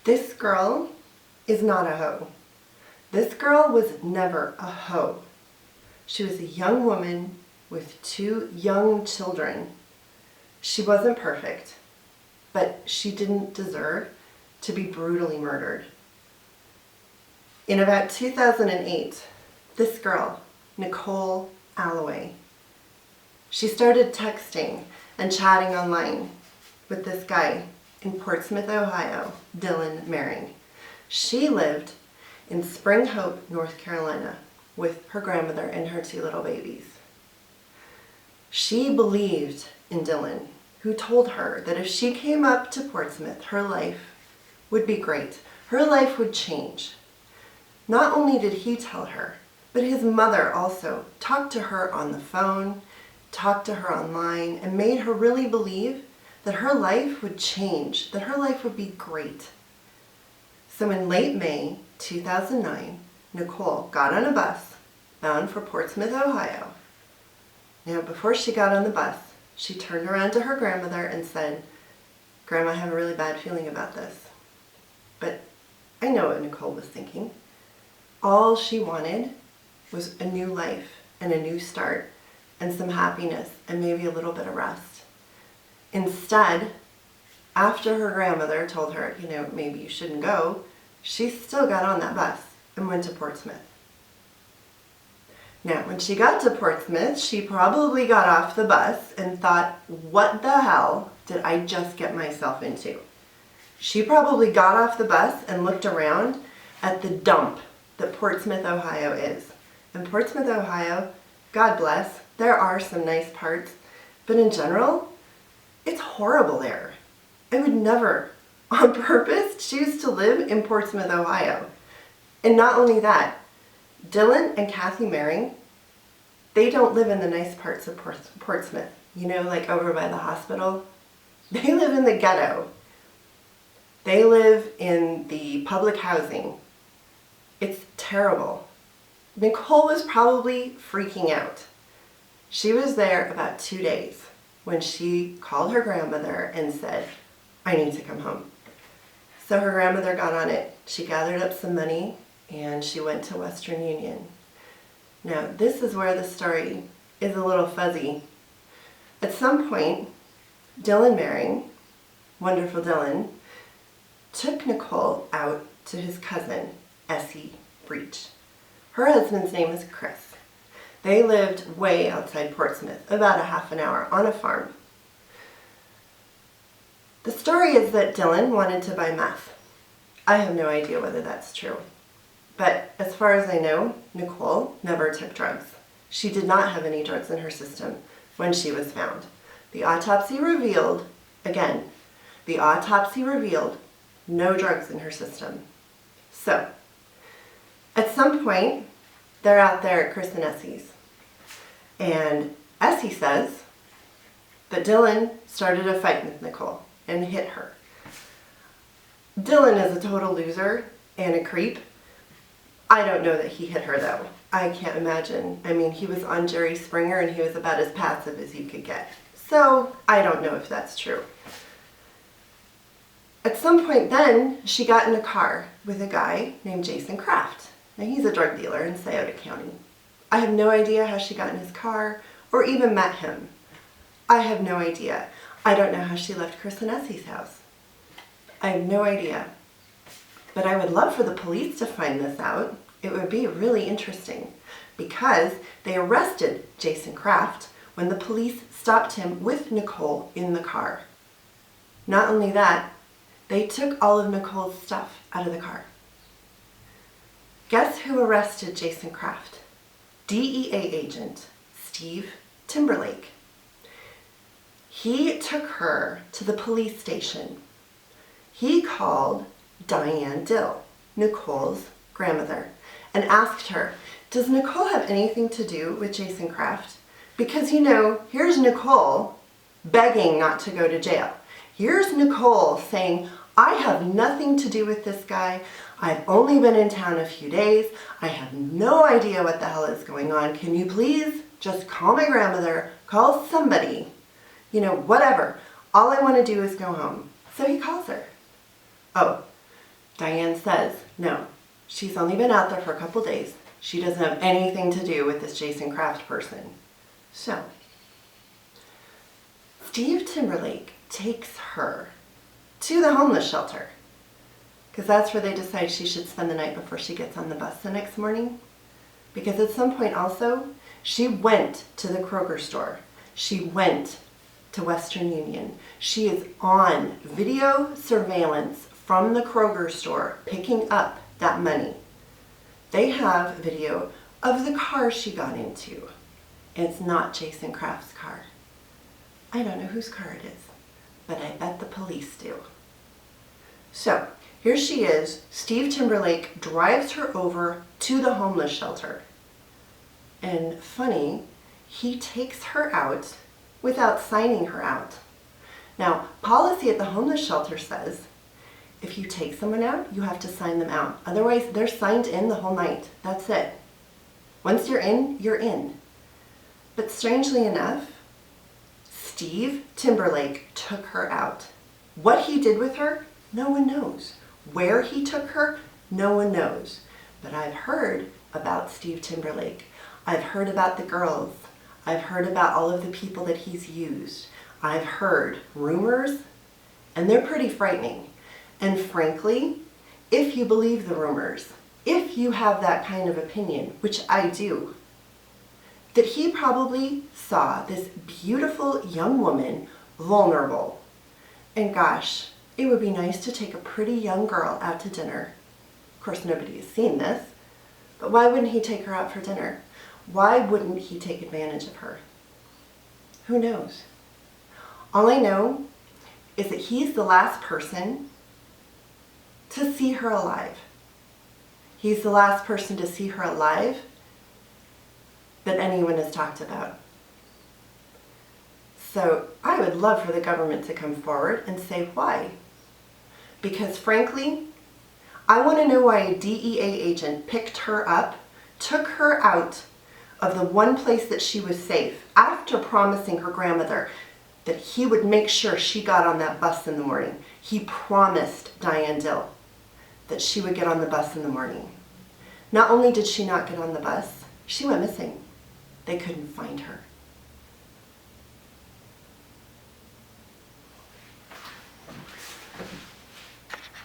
This girl is not a hoe. This girl was never a hoe. She was a young woman with 2 young children. She wasn't perfect, but she didn't deserve to be brutally murdered. In about 2008, this girl, Nichole Alloway, she started texting and chatting online with this guy in Portsmouth, Ohio, Dylan Mehring. She lived in Spring Hope, North Carolina, with her grandmother and her 2 little babies. She believed in Dylan, who told her that if she came up to Portsmouth, her life would be great. Her life would change. Not only did he tell her, but his mother also talked to her on the phone, talked to her online, and made her really believe that her life would change, that her life would be great. So in late May 2009, Nichole got on a bus bound for Portsmouth, Ohio. Now, before she got on the bus, she turned around to her grandmother and said, "Grandma, I have a really bad feeling about this." But I know what Nichole was thinking. All she wanted was a new life and a new start and some happiness and maybe a little bit of rest. Instead, after her grandmother told her, maybe you shouldn't go, she still got on that bus and went to Portsmouth. Now, when she got to Portsmouth, she probably got off the bus and thought, what the hell did I just get myself into? She probably got off the bus and looked around at the dump that Portsmouth, Ohio is. In Portsmouth, Ohio, God bless, there are some nice parts, but in general, it's horrible there. I would never, on purpose, choose to live in Portsmouth, Ohio. And not only that, Dylan and Kathy Mehring, they don't live in the nice parts of Portsmouth, like over by the hospital. They live in the ghetto. They live in the public housing. It's terrible. Nichole was probably freaking out. She was there about 2 days when she called her grandmother and said, "I need to come home." So her grandmother got on it. She gathered up some money and she went to Western Union. Now, this is where the story is a little fuzzy. At some point, Dylan Mehring, wonderful Dylan, took Nichole out to his cousin, Essie Breach. Her husband's name is Chris. They lived way outside Portsmouth, about a half an hour, on a farm. The story is that Dylan wanted to buy meth. I have no idea whether that's true. But as far as I know, Nichole never took drugs. She did not have any drugs in her system when she was found. The autopsy revealed no drugs in her system. So, at some point, they're out there at Chris and Essie's. And Essie says that Dylan started a fight with Nichole and hit her. Dylan is a total loser and a creep. I don't know that he hit her though. I can't imagine. I mean, he was on Jerry Springer and he was about as passive as you could get. So I don't know if that's true. At some point then, she got in a car with a guy named Jason Kraft. Now he's a drug dealer in Scioto County. I have no idea how she got in his car or even met him. I have no idea. I don't know how she left Chris and Essie's house. I have no idea. But I would love for the police to find this out. It would be really interesting because they arrested Jason Kraft when the police stopped him with Nichole in the car. Not only that, they took all of Nichole's stuff out of the car. Guess who arrested Jason Kraft? DEA agent Steve Timberlake. He took her to the police station. He called Diane Dill, Nichole's grandmother, and asked her, "Does Nichole have anything to do with Jason Kraft? Because, here's Nichole begging not to go to jail. Here's Nichole saying, I have nothing to do with this guy. I've only been in town a few days. I have no idea what the hell is going on. Can you please just call my grandmother, call somebody, whatever. All I want to do is go home." So he calls her. Oh, Diane says, no, she's only been out there for a couple days. She doesn't have anything to do with this Jason Kraft person. So, Steve Timberlake takes her to the homeless shelter, because that's where they decide she should spend the night before she gets on the bus the next morning. Because at some point also, she went to the Kroger store. She went to Western Union. She is on video surveillance from the Kroger store picking up that money. They have video of the car she got into. It's not Jason Kraft's car. I don't know whose car it is, but I bet the police do. So here she is. Steve Timberlake drives her over to the homeless shelter. And funny, he takes her out without signing her out. Now, policy at the homeless shelter says, if you take someone out, you have to sign them out. Otherwise, they're signed in the whole night. That's it. Once you're in, you're in. But strangely enough, Steve Timberlake took her out. What he did with her, no one knows. Where he took her, no one knows. But I've heard about Steve Timberlake. I've heard about the girls. I've heard about all of the people that he's used. I've heard rumors, and they're pretty frightening. And frankly, if you believe the rumors, if you have that kind of opinion, which I do, that he probably saw this beautiful young woman vulnerable. And gosh, it would be nice to take a pretty young girl out to dinner. Of course, nobody has seen this, but why wouldn't he take her out for dinner? Why wouldn't he take advantage of her? Who knows? All I know is that he's the last person to see her alive. He's the last person to see her alive that anyone has talked about. So I would love for the government to come forward and say why. Because frankly, I want to know why a DEA agent picked her up, took her out of the one place that she was safe, after promising her grandmother that he would make sure she got on that bus in the morning. He promised Diane Dill that she would get on the bus in the morning. Not only did she not get on the bus, she went missing. They couldn't find her.